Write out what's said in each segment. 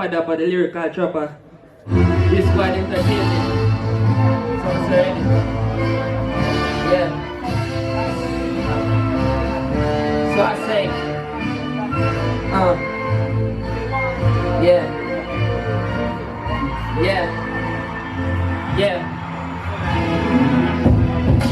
Papa Dapper, the lyrical trapper. This squad entertainment. Sounds ready. Yeah. So I say, yeah.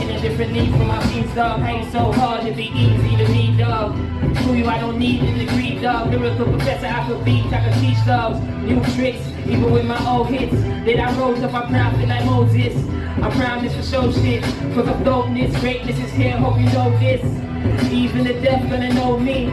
In a different league from my beats, dog. Hang so hard, it'd be easy to me, dog. True you, I don't need a degree, dog. Lyrical professor, I could beat, I could teach dogs new tricks, even with my old hits. Then I rose up, I'm proud like Moses. I promise to show shit, cause of dopeness, greatness is here, hope you know this. Even the deaf gonna know me.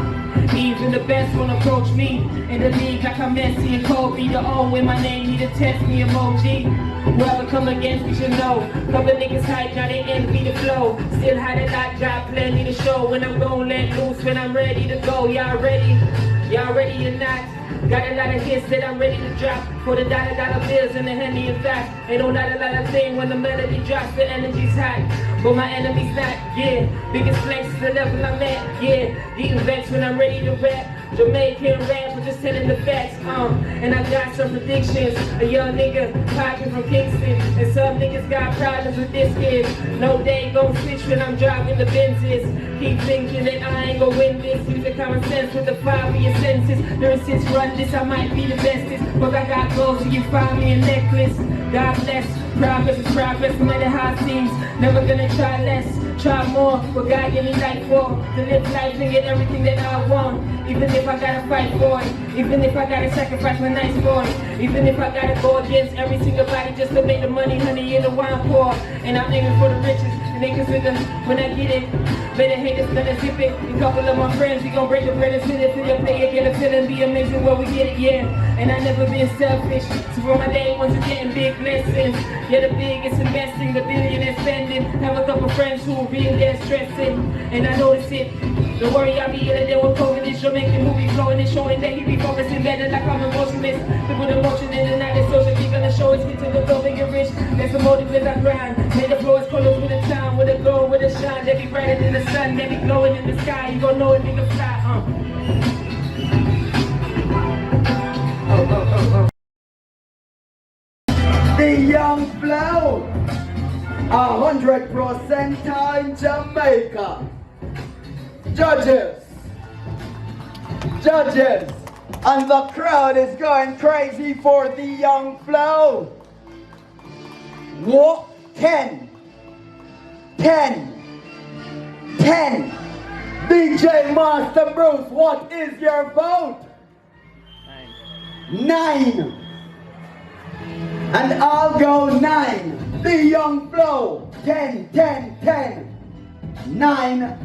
Even the best won't approach me. In the league like I'm Messi and Kobe. The O in my name need to test me emoji. Whoever come against me should know. Couple niggas hype, now they envy the flow. Still had a lot, got plenty to show. When I'm gon' let loose, when I'm ready to go. Y'all ready? Y'all ready or not? Got a lot of hits that I'm ready to drop. For the dollar bills and the Henny and fast. Ain't no lot of thing when the melody drops, the energy's hot. But my enemy's not, yeah. Biggest flex is the level I'm at, yeah. Getting vexed when I'm ready to rap. Jamaican rap, but just telling the facts, And I got some predictions. A young nigga popping from Kingston. And some niggas got problems with this kid. No day gon' switch when I'm driving the Benzes. Keep thinking that I ain't gon' win this. Use the common sense with the 5 of your senses. During since run this, I might be the bestest. But I got goals, so you find me a necklace. God bless, progress is progress, no matter how it seems. Never gonna try less, try more. But God give me life for, to live life and get everything that I want. Even if I gotta fight for it, even if I gotta sacrifice my nights for it, even if I gotta go against every single body just to make the money, honey, in the wine pour. And I'm aiming for the riches, and they consider when I get it. Better haters, better zip it. A couple of my friends, we gon' break the bread and sit it till you play it, get a feeling, be amazing where we get it, yeah. And I never been selfish, so for my day ones are getting big blessings. Yeah, the biggest investing, the billionaire spending. Have a couple friends who really get stressing, and I notice it. Don't worry, I'll be here today with COVID. This show make the movie flowing and showing that he be focusing better like I'm emotionless. To put emotion in the night, it's social. Keep gonna show us get to the flow, make it rich. That's the motive as I grind. Make the flow is colors with a time, with a glow, with a shine. They be brighter than the sun, they be glowing in the sky. You gon' know it, nigga fly, The young flow, 100% time Jamaica. Judges, and the crowd is going crazy for the young flow. What? 10. DJ Master Bruce, what is your vote? 9. And I'll go 9. The young flow, 10. 9.